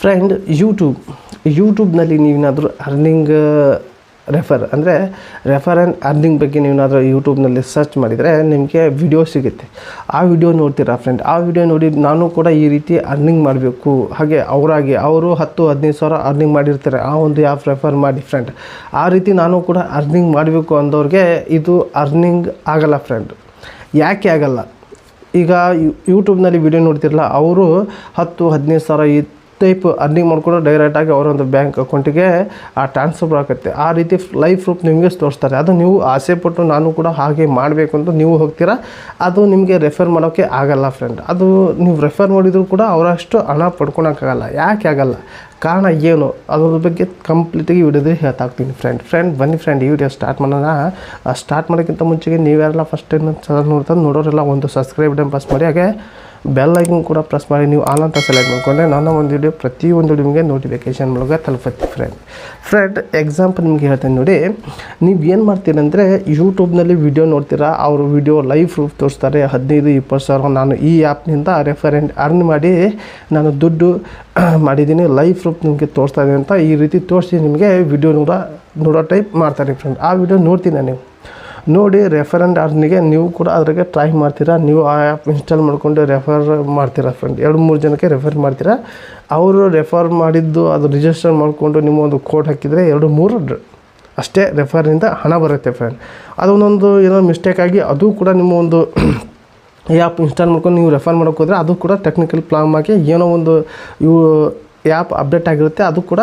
Friend, ಯೂಟ್ಯೂಬ್ನಲ್ಲಿ ನೀವೇನಾದರೂ earning refer and earning ಬಗ್ಗೆ ನೀವೇನಾದರೂ ಯೂಟ್ಯೂಬ್ನಲ್ಲಿ ಸರ್ಚ್ ಮಾಡಿದರೆ ನಿಮಗೆ ವಿಡಿಯೋ ಸಿಗುತ್ತೆ. ಆ ವಿಡಿಯೋ ನೋಡ್ತೀರಾ ಫ್ರೆಂಡ್. ಆ ವಿಡಿಯೋ ನೋಡಿ ನಾನು ಕೂಡ ಈ ರೀತಿ ಅರ್ನಿಂಗ್ ಮಾಡಬೇಕು, ಹಾಗೆ ಅವರು 10-15 ಸಾವಿರ ಅರ್ನಿಂಗ್ ಮಾಡಿರ್ತಾರೆ ಆ ಒಂದು ಆ್ಯಪ್ ರೆಫರ್ ಮಾಡಿ ಫ್ರೆಂಡ್. ಆ ರೀತಿ ನಾನು ಕೂಡ ಅರ್ನಿಂಗ್ ಮಾಡಬೇಕು ಅಂದವ್ರಿಗೆ ಇದು ಅರ್ನಿಂಗ್ ಆಗಲ್ಲ ಫ್ರೆಂಡ್. ಯಾಕೆ ಆಗಲ್ಲ? ಈಗ ಯೂಟ್ಯೂಬ್ನಲ್ಲಿ ವಿಡಿಯೋ ನೋಡ್ತಿರಲ್ಲ, ಅವರು 10-15 ಸಾವಿರ ಈ ಟೈಪ್ ಅರ್ನಿಂಗ್ ಮಾಡಿಕೊಂಡು ಡೈರೆಕ್ಟಾಗಿ ಅವರೊಂದು ಬ್ಯಾಂಕ್ ಅಕೌಂಟಿಗೆ ಟ್ರಾನ್ಸ್ಫರ್ ಆಗುತ್ತೆ. ಆ ರೀತಿ ಲೈವ್ ಪ್ರೂಫ್ ನಿಮಗೆ ತೋರಿಸ್ತಾರೆ. ಅದು ನೀವು ಆಸೆ ಪಟ್ಟು ನಾನು ಕೂಡ ಹಾಗೆ ಮಾಡಬೇಕು ಅಂತ ನೀವು ಹೋಗ್ತೀರಾ, ಅದು ನಿಮಗೆ ರೆಫರ್ ಮಾಡೋಕ್ಕೆ ಆಗಲ್ಲ ಫ್ರೆಂಡ್. ಅದು ನೀವು ರೆಫರ್ ಮಾಡಿದರೂ ಕೂಡ ಅವರಷ್ಟು ಹಣ ಪಡ್ಕೊಳಕ್ಕಾಗಲ್ಲ. ಯಾಕೆ ಆಗಲ್ಲ? ಕಾರಣ ಏನು? ಅದ್ರ ಬಗ್ಗೆ ಕಂಪ್ಲೀಟಾಗಿ ವಿಡಿಯೋದಲ್ಲಿ ಹೇಳ್ತಾಗ್ತೀನಿ ಫ್ರೆಂಡ್. ಬನ್ನಿ ಫ್ರೆಂಡ್, ಈ ವಿಡಿಯೋ ಸ್ಟಾರ್ಟ್ ಮಾಡೋಣ. ಸ್ಟಾರ್ಟ್ ಮಾಡೋಕ್ಕಿಂತ ಮುಂಚೆಗೆ ನೀವ್ಯಾರೆಲ್ಲ ಫಸ್ಟ್ ಟೈಮ್ ನೋಡೋರೆಲ್ಲ ಒಂದು ಸಬ್ಸ್ಕ್ರೈಬ್ ಬಟನ್ ಪ್ರೆಸ್ ಮಾಡಿ, ಹಾಗೆ ಬೆಲ್ ಐಕನ್ ಕೂಡ ಪ್ರೆಸ್ ಮಾಡಿ ನೀವು ಆಲ್ ಅಂತ ಸೆಲೆಕ್ಟ್ ಮಾಡಿಕೊಂಡ್ರೆ ನನ್ನ ಒಂದು ವಿಡಿಯೋ ಪ್ರತಿಯೊಂದು ನಿಮಗೆ ನೋಟಿಫಿಕೇಷನ್ ಮೂಲಕ ತಲುಪುತ್ತೆ ಫ್ರೆಂಡ್. ಎಕ್ಸಾಂಪಲ್ ನಿಮಗೆ ಹೇಳ್ತೇನೆ ನೋಡಿ. ನೀವು ಏನು ಮಾಡ್ತೀರಂದರೆ, ಯೂಟ್ಯೂಬ್ನಲ್ಲಿ ವಿಡಿಯೋ ನೋಡ್ತೀರಾ, ಅವರು ವಿಡಿಯೋ ಲೈವ್ ಪ್ರೂಫ್ ತೋರಿಸ್ತಾರೆ. 15-20 ಸಾವಿರ ನಾನು ಈ ಆ್ಯಪ್ನಿಂದ ರೆಫರ್ ಆ್ಯಂಡ್ ಅರ್ನ್ ಮಾಡಿ ನಾನು ದುಡ್ಡು ಮಾಡಿದ್ದೀನಿ, ಲೈವ್ ಪ್ರೂಫ್ ನಿಮಗೆ ತೋರಿಸ್ತಾ ಇದೆ ಅಂತ ಈ ರೀತಿ ತೋರಿಸಿ ನಿಮಗೆ ವಿಡಿಯೋ ನೋಡೋ ಟೈಪ್ ಮಾಡ್ತಾರೆ ಫ್ರೆಂಡ್. ಆ ವಿಡಿಯೋ ನೋಡ್ತೀನಿ ನೀವು ನೋಡಿ ರೆಫರ್ ಆ್ಯಂಡ್ ಅರ್ನಿಗೆ ನೀವು ಕೂಡ ಅದ್ರಾಗೆ ಟ್ರೈ ಮಾಡ್ತೀರಾ. ನೀವು ಆ ಆ್ಯಪ್ ಇನ್ಸ್ಟಾಲ್ ಮಾಡಿಕೊಂಡು ರೆಫರ್ ಮಾಡ್ತೀರಾ ಫ್ರೆಂಡ್. 2-3 ಜನಕ್ಕೆ ರೆಫರ್ ಮಾಡ್ತೀರಾ. ಅವರು ರೆಫರ್ ಮಾಡಿದ್ದು ಅದು ರಿಜಿಸ್ಟರ್ ಮಾಡಿಕೊಂಡು ನಿಮ್ಮ ಒಂದು ಕೋಡ್ ಹಾಕಿದರೆ 2-3 ಅಷ್ಟೇ ರೆಫರಿಂದ ಹಣ ಬರುತ್ತೆ ಫ್ರೆಂಡ್. ಅದೊಂದೊಂದು ಏನೋ ಮಿಸ್ಟೇಕಾಗಿ ಅದು ಕೂಡ ನಿಮ್ಮ ಒಂದು ಈ ಆ್ಯಪ್ ಇನ್ಸ್ಟಾಲ್ ಮಾಡ್ಕೊಂಡು ನೀವು ರೆಫರ್ ಮಾಡೋಕೆ ಹೋದರೆ ಅದು ಕೂಡ ಟೆಕ್ನಿಕಲ್ ಪ್ರಾಬ್ಲಮ್ ಆಗಿ ಏನೋ ಒಂದು ಇವು ಆ್ಯಪ್ ಅಪ್ಡೇಟ್ ಆಗಿರುತ್ತೆ, ಅದು ಕೂಡ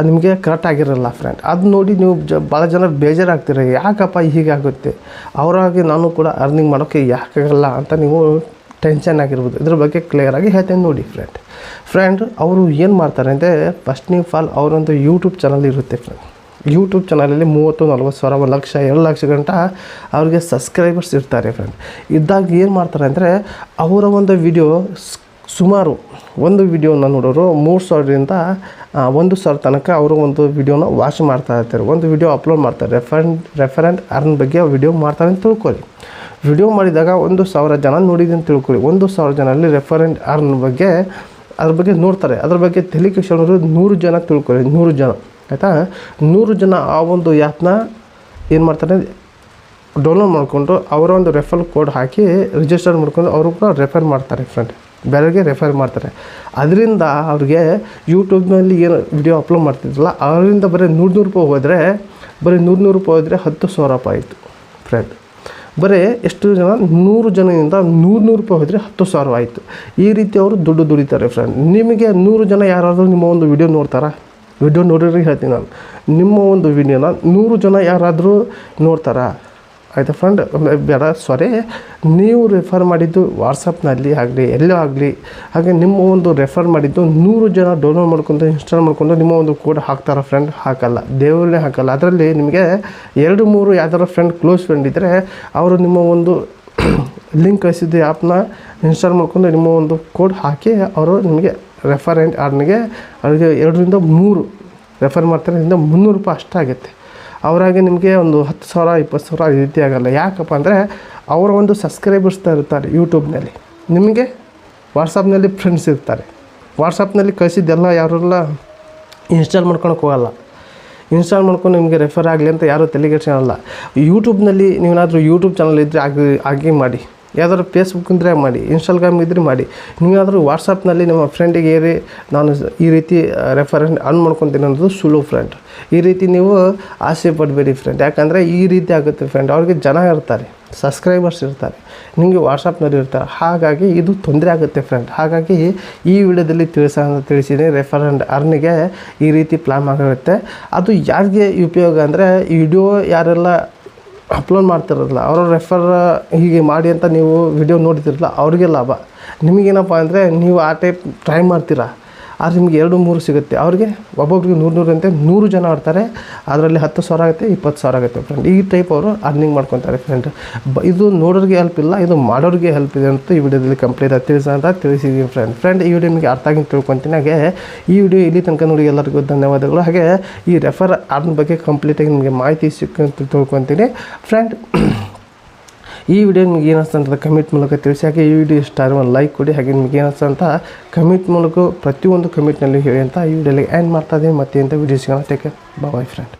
ನಿಮಗೆ ಕರೆಕ್ಟ್ ಆಗಿರಲ್ಲ ಫ್ರೆಂಡ್. ಅದು ನೋಡಿ ನೀವು ಭಾಳ ಜನ ಬೇಜಾರಾಗ್ತೀರ, ಯಾಕಪ್ಪ ಹೀಗಾಗುತ್ತೆ, ಅವರಾಗಿ ನಾನು ಕೂಡ ಅರ್ನಿಂಗ್ ಮಾಡೋಕ್ಕೆ ಯಾಕಾಗಲ್ಲ ಅಂತ ನೀವು ಟೆನ್ಷನ್ ಆಗಿರ್ಬೋದು. ಇದ್ರ ಬಗ್ಗೆ ಕ್ಲಿಯರಾಗಿ ಹೇಳ್ತೇನೆ ನೋಡಿ ಫ್ರೆಂಡ್. ಅವರು ಏನು ಮಾಡ್ತಾರೆ ಅಂದರೆ, ಫಸ್ಟ್ ಆಫ್ ಆಲ್ ಅವರೊಂದು ಯೂಟ್ಯೂಬ್ ಚಾನಲ್ ಇರುತ್ತೆ ಫ್ರೆಂಡ್. ಯೂಟ್ಯೂಬ್ ಚಾನಲಲ್ಲಿ 30-40 ಸಾವಿರ, 1 ಲಕ್ಷ 2 ಲಕ್ಷ ಗಂಟ ಅವ್ರಿಗೆ ಸಬ್ಸ್ಕ್ರೈಬರ್ಸ್ ಇರ್ತಾರೆ ಫ್ರೆಂಡ್. ಇದ್ದಾಗ ಏನು ಮಾಡ್ತಾರೆ ಅಂದರೆ, ಅವರ ಒಂದು ವಿಡಿಯೋ ಸುಮಾರು ಒಂದು ವಿಡಿಯೋನ ನೋಡೋರು 3,000ರಿಂದ 1,000 ತನಕ ಅವರು ಒಂದು ವಿಡಿಯೋನ ವಾಚ್ ಮಾಡ್ತಾ ಇರ್ತಾರೆ. ಒಂದು ವಿಡಿಯೋ ಅಪ್ಲೋಡ್ ಮಾಡ್ತಾರೆ, ರೆಫರ್ ಆ್ಯಂಡ್ ಅರ್ನ್ ಬಗ್ಗೆ ವಿಡಿಯೋ ಮಾಡ್ತಾರೆ ಅಂತ ತಿಳ್ಕೊಳ್ಳಿ. ವಿಡಿಯೋ ಮಾಡಿದಾಗ 1,000 ಜನ ನೋಡಿದೆ ಅಂತ ತಿಳ್ಕೊಳ್ಳಿ. 1,000 ಜನಲ್ಲಿ ರೆಫರ್ ಆ್ಯಂಡ್ ಅರ್ನ್ ಬಗ್ಗೆ ಅದ್ರ ಬಗ್ಗೆ ನೋಡ್ತಾರೆ. ಅದ್ರ ಬಗ್ಗೆ ತಲೆ ಕೆಡಿಸ್ಕೊಳ್ಳೋರು 100 ಜನ ತಿಳ್ಕೊಳ್ಳಿ, 100 ಜನ ಆಯಿತಾ. 100 ಜನ ಆ ಒಂದು ಆ್ಯಪ್ನ ಏನು ಮಾಡ್ತಾರೆ, ಡೌನ್ಲೋಡ್ ಮಾಡಿಕೊಂಡು ಅವರ ಒಂದು ರೆಫರ್ ಕೋಡ್ ಹಾಕಿ ರಿಜಿಸ್ಟರ್ ಮಾಡ್ಕೊಂಡು ಅವರು ಕೂಡ ರೆಫರ್ ಮಾಡ್ತಾರೆ ಫ್ರೆಂಡ್, ಬೇರೆಗೆ ರೆಫರ್ ಮಾಡ್ತಾರೆ. ಅದರಿಂದ ಅವ್ರಿಗೆ ಯೂಟ್ಯೂಬ್ನಲ್ಲಿ ಏನು ವಿಡಿಯೋ ಅಪ್ಲೋಡ್ ಮಾಡ್ತಿದ್ರಲ್ಲ, ಅವರಿಂದ ಬರೀ 100 ರೂಪಾಯಿ ಹೋದರೆ, ಬರೀ 100 ರೂಪಾಯಿ ಹೋದರೆ 10,000 ರೂಪಾಯಿ ಆಯಿತು ಫ್ರೆಂಡ್. ಬರೀ ಎಷ್ಟು ಜನ, 100 ಜನದಿಂದ 100 ರೂಪಾಯಿ ಹೋದರೆ 10,000 ಆಯಿತು. ಈ ರೀತಿ ಅವರು ದುಡ್ಡು ದುಡಿತಾರೆ ಫ್ರೆಂಡ್. ನಿಮಗೆ 100 ಜನ ಯಾರಾದರೂ ನಿಮ್ಮ ಒಂದು ವಿಡಿಯೋ ನೋಡ್ತಾರಾ? ವಿಡಿಯೋ ನೋಡಿದ್ರೆ ಹೇಳ್ತೀನಿ ನಾನು, ನಿಮ್ಮ ಒಂದು ವಿಡಿಯೋನ 100 ಜನ ಯಾರಾದರೂ ನೋಡ್ತಾರಾ? ಆಯಿತಾ ಫ್ರೆಂಡ್? ನೀವು ರೆಫರ್ ಮಾಡಿದ್ದು ವಾಟ್ಸಪ್ನಲ್ಲಿ ಆಗಲಿ ಎಲ್ಲೋ ಆಗಲಿ, ಹಾಗೆ ನಿಮ್ಮ ಒಂದು ರೆಫರ್ ಮಾಡಿದ್ದು 100 ಜನ ಡೌನ್ಲೋಡ್ ಮಾಡ್ಕೊಂಡು ಇನ್ಸ್ಟಾಲ್ ಮಾಡ್ಕೊಂಡು ನಿಮ್ಮ ಒಂದು ಕೋಡ್ ಹಾಕ್ತಾರ ಫ್ರೆಂಡ್? ಹಾಕಲ್ಲ, ದೇವರೇ ಹಾಕಲ್ಲ. ಅದರಲ್ಲಿ ನಿಮಗೆ 2-3 ಯಾವ್ದಾರು ಫ್ರೆಂಡ್, ಕ್ಲೋಸ್ ಫ್ರೆಂಡ್ ಇದ್ದರೆ ಅವರು ನಿಮ್ಮ ಒಂದು ಲಿಂಕ್ ಕಳಿಸಿದ್ದು ಆ್ಯಪ್ನ ಇನ್ಸ್ಟಾಲ್ ಮಾಡ್ಕೊಂಡು ನಿಮ್ಮ ಒಂದು ಕೋಡ್ ಹಾಕಿ ಅವರು ನಿಮಗೆ ರೆಫರ್ ಆ್ಯಂಡ್ ಅರ್ನಿಗೆ ಅವ್ರಿಗೆ 2-3 ರೆಫರ್ ಮಾಡ್ತಾರೆ. 300 ರೂಪಾಯಿ ಅಷ್ಟಾಗುತ್ತೆ. ಅವರಾಗೆ ನಿಮಗೆ ಒಂದು 10,000-20 ಸಾವಿರ ಈ ರೀತಿ ಆಗಲ್ಲ. ಯಾಕಪ್ಪ ಅಂದರೆ ಅವರ ಒಂದು ಸಬ್ಸ್ಕ್ರೈಬರ್ಸ್ ಇರ್ತಾರೆ ಯೂಟ್ಯೂಬ್ನಲ್ಲಿ, ನಿಮಗೆ ವಾಟ್ಸಪ್ನಲ್ಲಿ ಫ್ರೆಂಡ್ಸ್ ಇರ್ತಾರೆ. ವಾಟ್ಸಪ್ನಲ್ಲಿ ಕಳಿಸಿದ್ದೆಲ್ಲ ಯಾರೆಲ್ಲ ಇನ್ಸ್ಟಾಲ್ ಮಾಡ್ಕೊಳಕ್ಕೆ ಹೋಗಲ್ಲ. ಇನ್ಸ್ಟಾಲ್ ಮಾಡ್ಕೊಂಡು ನಿಮಗೆ ರೆಫರ್ ಆಗಲಿ ಅಂತ ಯಾರೂ ತಲೆಗೆಡ್ಸೋಲ್ಲ. ಯೂಟ್ಯೂಬ್ನಲ್ಲಿ ನೀವೇನಾದರೂ ಯೂಟ್ಯೂಬ್ ಚಾನಲ್ ಇದ್ದರೆ ಹಾಗೆ ಮಾಡಿ, ಯಾವ್ದಾದ್ರು ಫೇಸ್ಬುಕ್ ಇದ್ದರೆ ಮಾಡಿ, ಇನ್ಸ್ಟಾಗ್ರಾಮ್ ಇದ್ದರೆ ಮಾಡಿ. ನೀವಾದರೂ ವಾಟ್ಸಪ್ನಲ್ಲಿ ನಿಮ್ಮ ಫ್ರೆಂಡಿಗೆ ಏರಿ ನಾನು ಈ ರೀತಿ ರೆಫರ್ ಆ್ಯಂಡ್ ಅರ್ನ್ ಮಾಡ್ಕೊತೀನಿ ಅನ್ನೋದು ಸುಳ್ಳು ಫ್ರೆಂಡ್. ಈ ರೀತಿ ನೀವು ಆಸೆ ಪಡಬೇಡಿ ಫ್ರೆಂಡ್. ಯಾಕಂದರೆ ಈ ರೀತಿ ಆಗುತ್ತೆ ಫ್ರೆಂಡ್, ಅವ್ರಿಗೆ ಜನ ಇರ್ತಾರೆ, ಸಬ್ಸ್ಕ್ರೈಬರ್ಸ್ ಇರ್ತಾರೆ, ನಿಮಗೆ ವಾಟ್ಸಪ್ನಲ್ಲಿ ಇರ್ತಾರೆ. ಹಾಗಾಗಿ ಇದು ತೊಂದರೆ ಆಗುತ್ತೆ ಫ್ರೆಂಡ್. ಹಾಗಾಗಿ ಈ ವಿಡಿಯೋದಲ್ಲಿ ತಿಳಿಸಿದೆ ರೆಫರ್ ಆ್ಯಂಡ್ ಅರ್ನಿಗೆ ಈ ರೀತಿ ಪ್ಲಾನ್ ಆಗಿರುತ್ತೆ. ಅದು ಯಾರಿಗೆ ಉಪಯೋಗ ಅಂದರೆ, ಈ ವಿಡಿಯೋ ಯಾರೆಲ್ಲ ಅಪ್ಲೋಡ್ ಮಾಡ್ತಿರಲ್ಲ ಅವರು ರೆಫರ್ ಹೀಗೆ ಮಾಡಿ ಅಂತ ನೀವು ವಿಡಿಯೋ ನೋಡ್ತಿರಲ್ಲ, ಅವ್ರಿಗೆ ಲಾಭ. ನಿಮಗೇನಪ್ಪ ಅಂದರೆ, ನೀವು ಆ ಟೈಪ್ ಟ್ರೈ ಮಾಡ್ತೀರಾ, ಆದರೆ ನಿಮಗೆ 2-3 ಸಿಗುತ್ತೆ. ಅವ್ರಿಗೆ ಒಬ್ಬೊಬ್ರಿಗೆ 100 ಅಂತೆ 100 ಜನ ಆಡ್ತಾರೆ, ಅದರಲ್ಲಿ 10,000 ಆಗುತ್ತೆ, 20,000 ಆಗುತ್ತೆ ಫ್ರೆಂಡ್. ಈ ಟೈಪ್ ಅವರು ಅರ್ನಿಂಗ್ ಮಾಡ್ಕೊತಾರೆ ಫ್ರೆಂಡ್. ಇದು ನೋಡೋರಿಗೆ ಹೆಲ್ಪ್ ಇಲ್ಲ, ಇದು ಮಾಡೋರಿಗೆ ಹೆಲ್ಪ್ ಇದೆ ಅಂತ ಈ ವಿಡಿಯೋದಲ್ಲಿ ಕಂಪ್ಲೀಟ್ ತಿಳಿಸಿದ್ದೀವಿ ಫ್ರೆಂಡ್. ಈ ವಿಡಿಯೋ ನಿಮಗೆ ಅರ್ಥ ಆಗಿ ತಿಳ್ಕೊತೀನಿ. ಹಾಗೆ ಈ ವಿಡಿಯೋ ಇಲ್ಲಿ ತನಕ ನೋಡಿ ಎಲ್ಲರಿಗೂ ಧನ್ಯವಾದಗಳು. ಹಾಗೆ ಈ ರೆಫರ್ ಅರ್ನ್ ಬಗ್ಗೆ ಕಂಪ್ಲೀಟಾಗಿ ನಿಮಗೆ ಮಾಹಿತಿ ಸಿಕ್ಕಂತ ತಿಳ್ಕೊತೀನಿ ಫ್ರೆಂಡ್. ಈ ವಿಡಿಯೋ ನಿಮಗೆ ಏನಿಸ್ತು ಅಂತ ಕಮೆಂಟ್ ಮೂಲಕ ತಿಳಿಸಿ. ಹಾಗೆ ಈ ವಿಡಿಯೋ ಇಷ್ಟ ಆದರೆ ಒಂದು ಲೈಕ್ ಕೊಡಿ. ಹಾಗೆ ನಿಮಗೆ ಏನಿಸ್ತು ಅಂತ ಕಮೆಂಟ್ ಮೂಲಕ ಪ್ರತಿಯೊಂದು ಕಮೆಂಟ್ನಲ್ಲಿ ಹೇಳಿ ಅಂತ ಈ ವಿಡಿಯೋಲಿ ಎಂಡ್ ಮಾಡ್ತಾ ಇದ್ದೀನಿ. ಮತ್ತೆ ಇಂಥ ವಿಡಿಯೋ ಸಿಗೋಣ. Take care, boy friend.